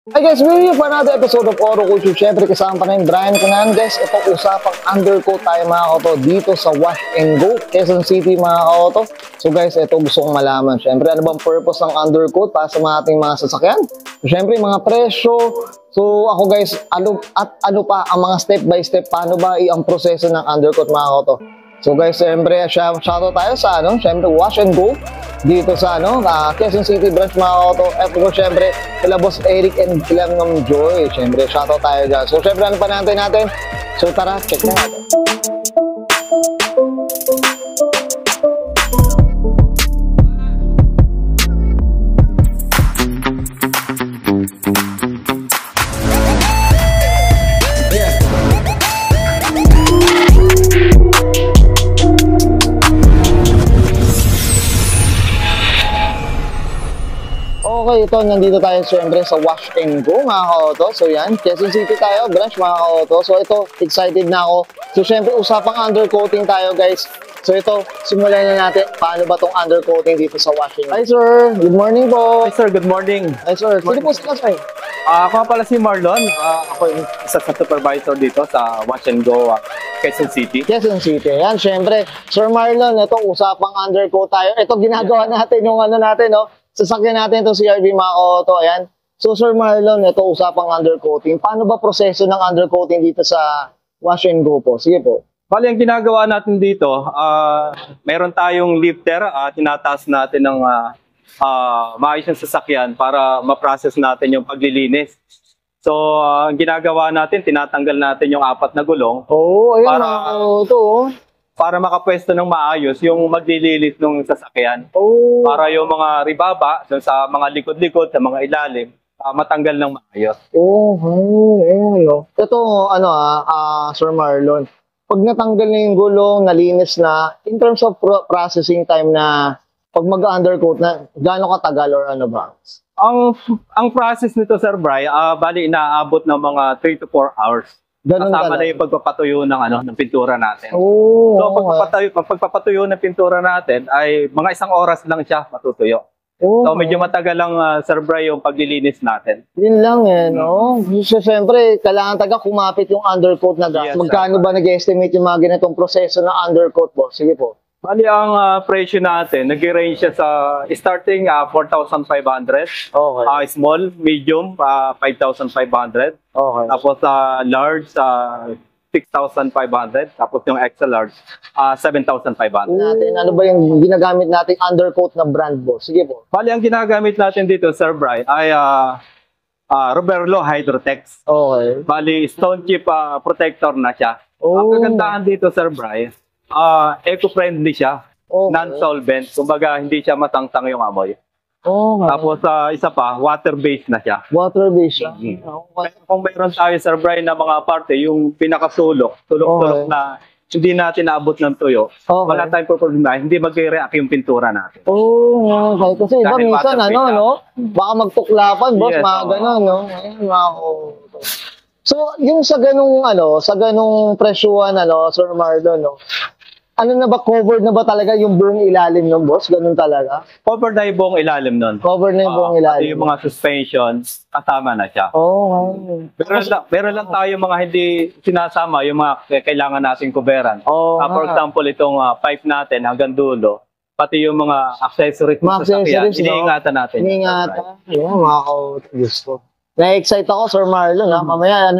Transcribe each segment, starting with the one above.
Hi guys, we're for another episode of Oro Culture. Siyempre kasama pa rin Brian Canan. Guys, ito usapang undercoat tayo mga kauto dito sa Wash and Go, Quezon City mga kauto. So guys, ito gusto kong malaman. Siyempre, ano bang purpose ng undercoat para sa ating mga sasakyan? So, siyempre, mga presyo. So ako guys, ano pa ang mga step by step, paano ba ang proseso ng undercoat mga kauto? So guys, siyempre, shoutout tayo sa siyempre Wash and Go dito sa Quezon City branch mga kauto. Eto ko siyempre, sila Boss Eric and sila Ma'am Joy. Siyempre, shoutout tayo dyan. So siyempre, ano pa natin? So tara, check na natin. Okay, ito, nandito tayo siyempre sa Wash and Go mga kauto. So yan, Quezon City tayo, branch mga kauto. So ito, excited na ako. So siyempre, usapang undercoating tayo guys. So ito, simulan na natin paano ba itong undercoating dito sa Wash and Go. Hi sir, good morning po. Hi sir, good morning. Hi sir, sino po sila sir? Ako pala si Marlon. Ako yung isa sa supervisor dito sa Wash and Go, Quezon City. Quezon City. Yan, syempre. Sir Marlon, ito, usapang undercoat tayo. Ito, ginagawa natin yung natin, no? Sasakyan natin itong CRV mga kauto. Ayan. So, Sir Marlon, ito, usapang undercoating. Paano ba proseso ng undercoating dito sa Wash and Go po? Sige po. Bali, ang ginagawa natin dito, meron tayong lifter, tinataas natin ng maayos ng sasakyan para ma-process natin yung paglilinis. So, ang ginagawa natin, tinatanggal natin yung 4 na gulong. Oh, ayan mga kauto. Para makapwesto ng maayos yung maglilinis ng sasakyan. Oh. Para yung mga ribaba, sa mga likod-likod, sa mga ilalim, matanggal ng maayos. Oh, ayan. Ito, Sir Marlon, pag natanggal na yung gulong, nalinis na, in terms of processing time na pag mag-undercoat na, gaano katagal or ano ba? Ang process nito, Sir Bri, bali inaabot ng mga 3 to 4 hours. Ganun kasama na yung pagpapatuyo ng pintura natin. Oh, so, pagpapatuyo ng pintura natin ay mga 1 oras lang siya matutuyo. Oh, so, medyo matagal lang, Sir Bri, yung paglilinis natin. Yun lang no? So, siyempre, kailangan kumapit yung undercoat na gas. Yes, magkano ba nag-estimate yung mga ganitong proseso ng undercoat po? Sige po. Bali, ang presyo natin, nag-range siya sa starting 4,500. Okay. Small, medium, 5,500. Okay. Tapos large, 6,500. Tapos yung extra large, 7,500. Natin, ano ba yung ginagamit nating undercoat na brand po? Sige po. Bali, ang ginagamit natin dito, Sir Bri, ay Roberlo Hydrotex. Okay. Bali, stone chip protector na siya. Oh. Ang kagandahan dito, Sir Bri, eco-friendly siya. Okay. Non-solvent. Kumbaga, hindi siya matangtang yung amoy. Okay. Tapos, isa pa, water-based na siya. Water-based siya. Okay. Kung mayroon tayo, Sir Brian, na mga parte, yung pinakasulok, tulok-tulok na hindi natin naabot ng tuyo, wala tayong problema, hindi mag-react yung pintura natin. Okay. Kasi iba Dahil minsan, baka magtuklapan, boss, Yes, mga gano'n, no? So, yung sa ganung presyuhan, Sir Marlon, no? Ano na ba, covered na ba talaga yung buong ilalim ng boss? Ganun talaga? Cover na yung buong ilalim nun. Covered na yung buong ilalim. Yung mga suspensions, kasama na siya. Meron lang tayo mga hindi sinasama, yung mga kailangan nating coveran. For example, itong pipe natin hanggang dulo, pati yung mga accessories sa sasakyan, iniingatan natin. Iniingatan. Yung mga gusto. Na-excite ako, Sir Marlon, mamaya,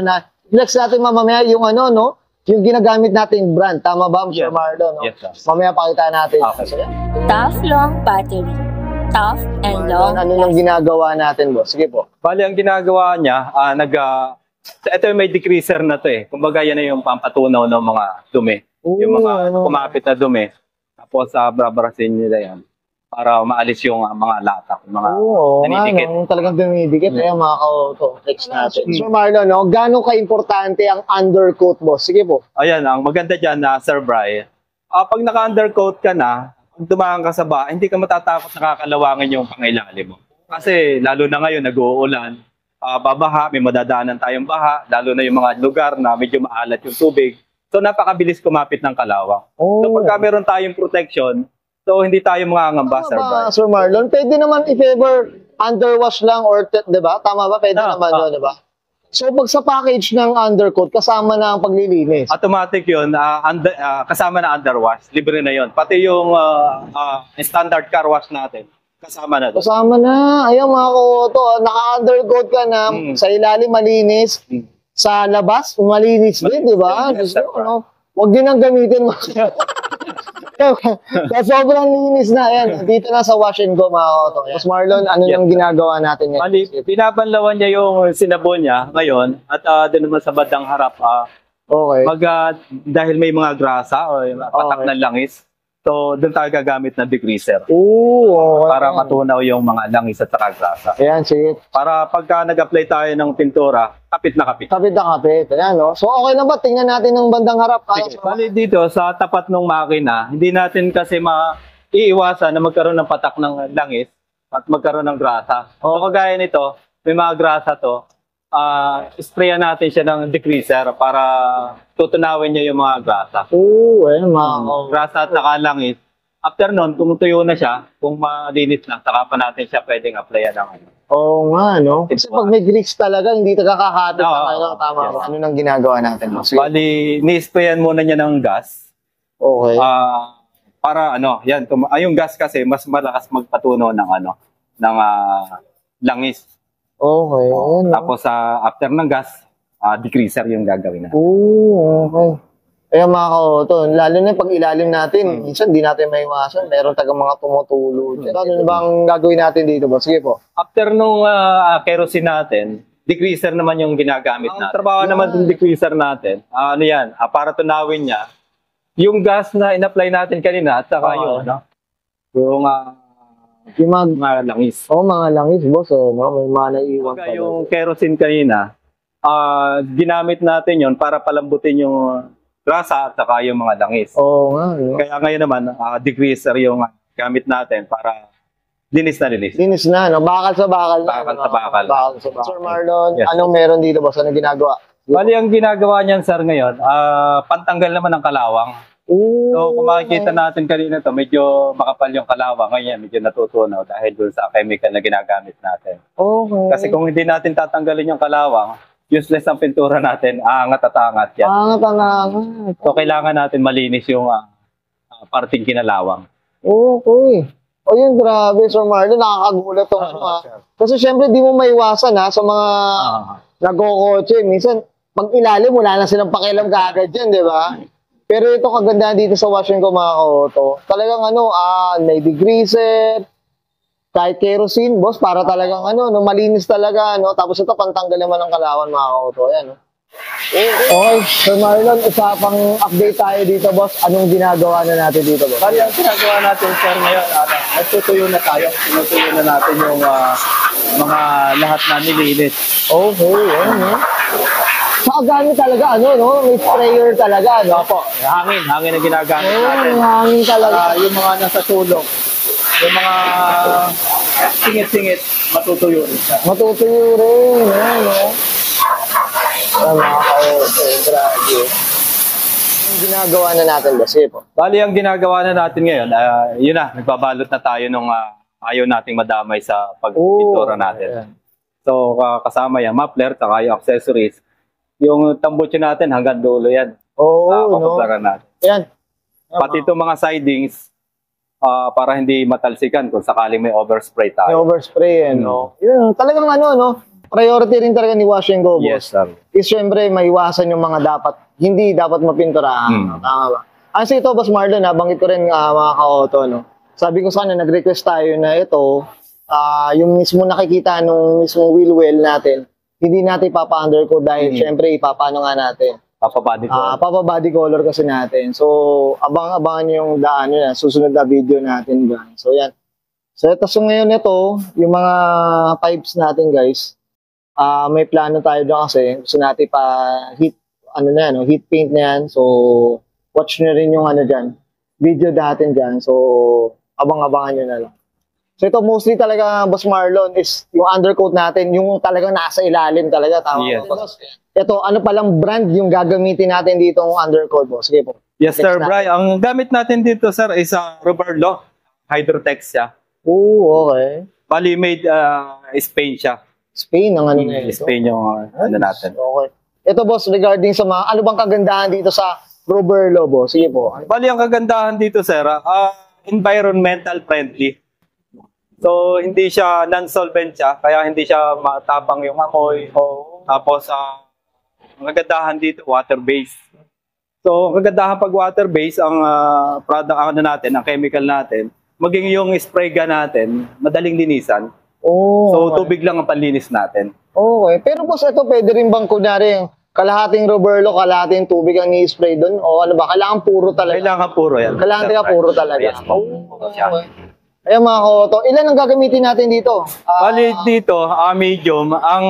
next natin mamaya yung yung ginagamit nating brand. Tama ba, Sir Marlon? No? Yes, sir. Mamaya pakita natin. Okay. Tough long battery. Tough and long. Ano yung ginagawa natin, boss? Sige po. Bali, ang ginagawa niya, ito yung may decreaser na to eh. Kumbaga yan na yung pampatunaw ng mga dumi. Yung mga kumapit na dumi. Tapos brabarasin nila yan para maalis yung mga latak, mga nanidikit. Talagang dumidikit. Mga text natin. Sir Marlon, gaano ka-importante ang undercoat, boss? Sige po. Ayan, ang maganda dyan Sir Bri, pag naka-undercoat ka na, pag dumaan ka sa bahay, hindi ka matatakot na kakalawangin yung pangilalim mo. Kasi lalo na ngayon, nag-uulan, babaha, may madadaanan tayong baha, lalo na yung mga lugar na medyo maalat yung tubig. So napakabilis kumapit ng kalawang. So pagka meron tayong protection, so hindi tayo mangangamba, Sir Bri. Sir Marlon, pwede naman if ever underwash lang or, di ba? Tama ba? Pwede naman yun, di ba? So, pag sa package ng undercoat, kasama na ang paglilinis. Automatic yun, kasama na underwash, libre na yun. Pati yung standard car wash natin, kasama na doon. Kasama na. Ayan mga koto, naka-undercoat ka na, sa ilalim malinis, sa labas malinis din, di ba? Yes, sir. Huwag din ang gamitin mo. Kaya sobrang linis na. Ayan, dito na sa wash and go mga koto. Tapos Marlon, ano yung ginagawa natin ngayon? Mali, pinapanlawan niya yung sinabon niya ngayon at doon naman sa bandang harap, Okay. dahil may mga grasa o patak ng langis, so doon tayo gagamit ng degreaser Oo, okay. para matunaw yung mga langis at saka grasa. Ayan, sige. Para pagka nag-apply tayo ng pintura, kapit na kapit. Kapit na kapit. Ayan, no? So, okay na ba? Tingnan natin ng bandang harap. Bali dito, sa tapat ng makina, hindi natin kasi maiiwasan na magkaroon ng patak ng langis at magkaroon ng grasa. So, kagaya nito, may mga grasa to, sprayan natin siya ng degreaser para tutunawin niya yung mga grasa. Oo, ayan, mga Grasa at saka langis. After nun, kung tuyo na siya, kung malinis na, saka pa natin siya pwedeng applyan ng ano. Oo nga, no? Kasi pag may grease talaga, hindi ka kakahati Oo, tama. yes. Ano nang ginagawa natin? Sige. Bali, ni-sprayan muna niya ng gas. Okay. Para yan, yung gas kasi mas malakas magpatuno ng ng langis. Okay. Ayan, no? Tapos after ng gas, degreaser yung gagawin na. Oo, okay. Kaya mga kaoto, lalo na pag ilalim natin, minsan di natin maiwasan, meron tagang mga tumutulo. Ano ba ang gagawin natin dito ba? Sige po. After nung kerosene natin, degreaser naman yung ginagamit natin. Ang trabaho naman ng degreaser natin, para tunawin niya, yung gas na in-apply natin kanina at saka yung mga langis. mga langis, boss. May mga naiiwan Kaya yung kerosene kanina, ginamit natin yon para palambutin yung grasa at saka yung mga langis. Oo nga. No? Kaya ngayon naman, degreaser yung gamit natin para linis na linis. Linis na, no? Bakal sa bakal. Bakal sa bakal. Sir Marlon, Yes. anong meron dito, boss? Anong ginagawa? Bali, ang ginagawa niyan, sir, ngayon, pantanggal naman ng kalawang. So, kung makikita natin kanina to, medyo makapal yung kalawang. Ngayon, medyo natutunaw dahil dun sa chemical na ginagamit natin. Okay. Kasi kung hindi natin tatanggalin yung kalawang, useless ang pintura natin, aangat at aangat yan. Angat. So, kailangan natin malinis yung parting kinalawang. Okay. O yun, grabe, Sir Marlon, nakakagulat to. Kasi syempre, di mo maiwasan sa mga nagkokotse. Minsan, pag ilalim, wala na silang pakialam kaagad dyan, di ba? Pero ito kagandahan dito sa washing ko mga auto. Talagang may degreaser, kahit kerosene, boss, para talagang malinis talaga, Tapos ito, pantanggal naman ng kalawan mga auto. Ayan, Okay, Sir Marlon, usapang update tayo dito, boss. Anong ginagawa na natin dito, boss? Bali, ang ginagawa natin, sir, ngayon, nagtutuyo na tayo. Tinutuyo na natin yung mga lahat na nilinis. Okay, ayan, Saka gamit talaga, may sprayer talaga, Opo, hangin ang ginagamit natin. May hangin talaga. Yung mga nasa sulok, yung mga singit-singit, matutuyo rin siya. Matutuyo rin, mga ka-auto, grabe. Yung ginagawa na natin, boss, po. Bali, ang ginagawa na natin ngayon, yun na, nagbabalot na tayo nung ayaw nating madamay sa pagpintura natin. So, kasama yan, muffler, saka yung accessories. Yung tambutso natin hanggang dulo yan. Papaplaran natin. Yan. Pati itong mga sidings, para hindi matalsikan kung sakaling may overspray May tayo. overspray, Yun, talagang priority rin talaga ni Wash and Go, boss. Yes, sir. Is syempre, maiwasan yung mga hindi dapat mapinturahan. Tama ba? Kasi ito, Boss Marlon, banggit ko rin mga ka-auto, Sabi ko sana, nag-request tayo na ito, yung mismo nakikita nung mismo wheel well natin, hindi natin ipapa-undercoat dahil syempre ipapano nga natin. Papa-body color. Papa-body color kasi natin. So, abangan nyo yung daan nyo susunod na video natin, guys. So, yan. So, ngayon ito, yung mga pipes natin, guys, may plano tayo doon kasi gusto natin pa heat paint na yan. So, watch nyo rin yung video natin dyan. So, abang-abangan nyo na lang. So ito mostly talaga, Boss Marlon, is yung undercoat natin, yung talagang nasa ilalim talaga. Tama Yes. ba, Boss? Ito, palang brand yung gagamitin natin dito ng undercoat, Boss? Sige po. Yes, sir, Bri. Ang gamit natin dito, sir, is Roberlo. Hydrotex siya. Oo, okay. Bali, made Spain siya. Spain ang ano na ito. Spain yung ano natin. Okay. Ito boss, regarding sa mga, ano bang kagandahan dito sa Roberlo, boss? Sige po. Bali, ang kagandahan dito, sir, environmental friendly. So, hindi siya non-solvent siya, kaya hindi siya matapang yung amoy. Tapos, ang kagandahan dito, water-based. So, ang kagandahan pag water-based, ang product ano natin, ang chemical natin, maging yung spray gun natin, madaling linisan. Oh, So, tubig lang ang panlinis natin. okay. Pero boss, ito pwede rin bang kunyari yung kalahating Roberlo, kalahating tubig ang i-spray doon? O ano ba? Kailangan puro talaga? Kailangan puro yan. Kailangan talaga puro talaga? Yes. Okay. Ayan mga koto, ilan ang gagamitin natin dito? Bali dito, medium, ang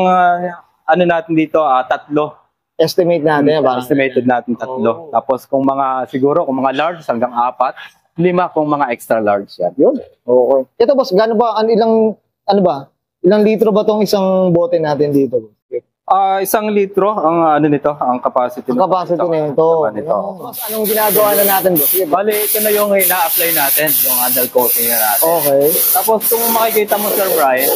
ano natin dito, tatlo. Estimate natin. Parang Estimated natin tatlo. Tapos kung siguro kung mga large hanggang 4, 5 kung mga extra large yan. Yun. Okay. Ito boss, gaano ba, ilang litro ba tong isang bote natin dito? 1 litro ang ano nito, ang capacity. Ang capacity na ito. Boss, anong ginagawa na natin boss? Sige, Bali, ito na yung ina-apply natin, yung undercoating na natin. okay. Tapos kung makikita mo, Sir Brian,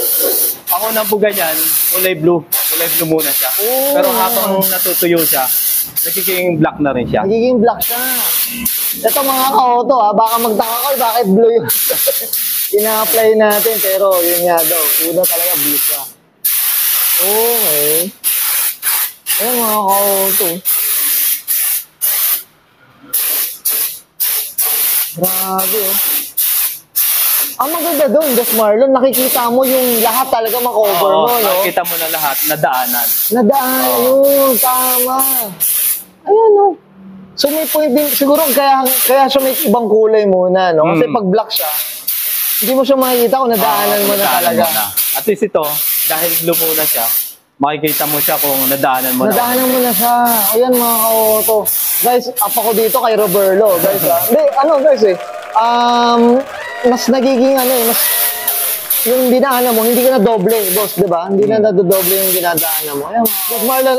ang unang buga niyan, kulay blue. Kulay blue muna siya. Pero habang natutuyo siya, nagiging black na rin siya. Nagiging black siya. Ito mga ka-auto baka magtaka ko bakit blue yung ina-apply natin. Pero yun nga daw, una talaga blue siya. Okay. Ayan mga ka-auto. Grabe Ang maganda doon, Boss Marlon, nakikita mo yung lahat talaga makover mo, no? Nakikita mo na lahat, nadaanan. Nadaan yun, tama. Ayan, no? So may point din, siguro kaya siya may ibang kulay muna, no? Kasi pag black siya, hindi mo siya makikita kung nadaanan mo na talaga. At least ito, dahil blue muna siya, makikita mo siya kung nadaanan mo Nadaanan mo na siya. Ayan mga ka-auto. Guys, up ako dito kay Roberlo, guys. Hindi, guys mas nagiging mas yung dinaanan mo, hindi ka na doble, boss, di ba? Hindi na nadodoble yung dinadaanan mo. Ayan, Boss Marlon,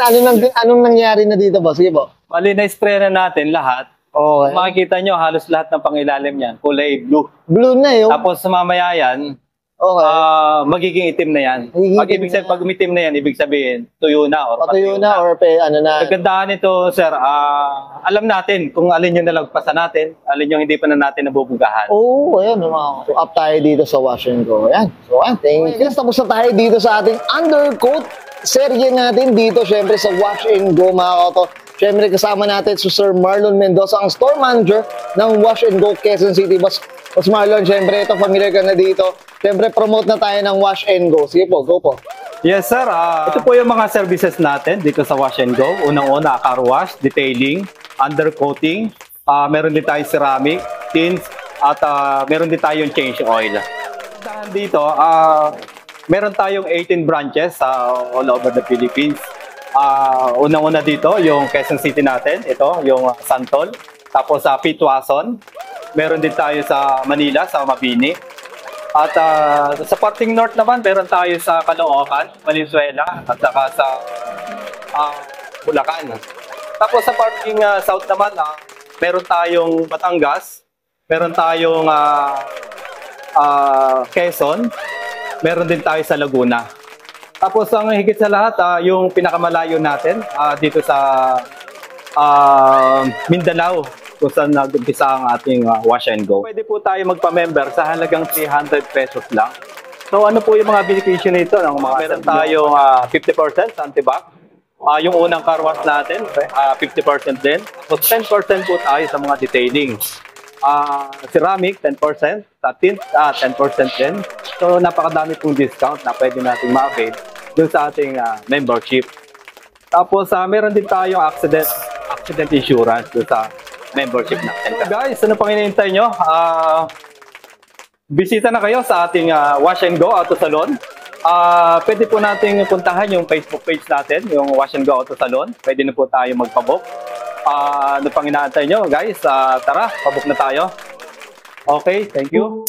anong nangyari na dito, boss? Sige po. Bali, na-spray na natin lahat. Okay. Makikita nyo, halos lahat ng pangilalim yan, kulay blue. Blue na yun. Tapos mamaya yan, Okay. magiging itim na yan. Magiging Pag umitim na yan, ibig sabihin, tuyo na or Patuyo na or ano na. Kagandahan nito, sir, alam natin kung alin yung nalagpasan natin, alin yung hindi pa na natin nabubugahan. Ayan. So, up tayo dito sa wash and go. Ayan. So, thank you. Tapos na tayo dito sa ating undercoat serye natin dito, syempre sa wash and go, mga kauto. Syempre, kasama natin si Sir Marlon Mendoza, ang store manager ng Wash and Go Quezon City. Boss Marlon, syempre, ito, familiar ka na dito. Syempre, promote na tayo ng Wash and Go. Sige po, go po. Yes, sir. Ito po yung mga services natin dito sa Wash and Go. Unang-una, car wash, detailing, undercoating. Meron din tayong ceramic, tints, at meron din tayong change oil. Dito, meron tayong 18 branches all over the Philippines. Unang-una dito, yung Quezon City natin. Ito, yung Santol. Tapos sa Pitwason. Meron din tayo sa Manila, sa Mabini. At sa parting north naman, meron tayo sa Caloocan, Valenzuela, at saka sa Bulacan. Tapos sa parting south naman, meron tayong Batangas, meron tayong Quezon, meron din tayo sa Laguna. Tapos ang higit sa lahat, yung pinakamalayo natin dito sa Mindanao, kung saan nag-umpisa ang ating wash and go. Pwede po tayo magpa-member sa halagang 300 pesos lang. So ano po yung mga beneficio nito? Meron tayong 50% sa antibac. Yung unang car wash natin, 50% din. So 10% po tayo sa mga detailing. Ceramic, 10%. Sa tint, 10% din. So napakadami pong discount na pwede nating ma-avail dun sa ating membership. Tapos meron din tayong accident insurance dun sa membership natin. So guys, ano pang hinihintay nyo? Bisita na kayo sa ating Wash and Go Auto Salon. Pwede po nating puntahan yung Facebook page natin, yung Wash and Go Auto Salon. Pwede na po tayo magpabook. Ano pang inaantay nyo guys? Tara, pabook na tayo. Okay, thank you.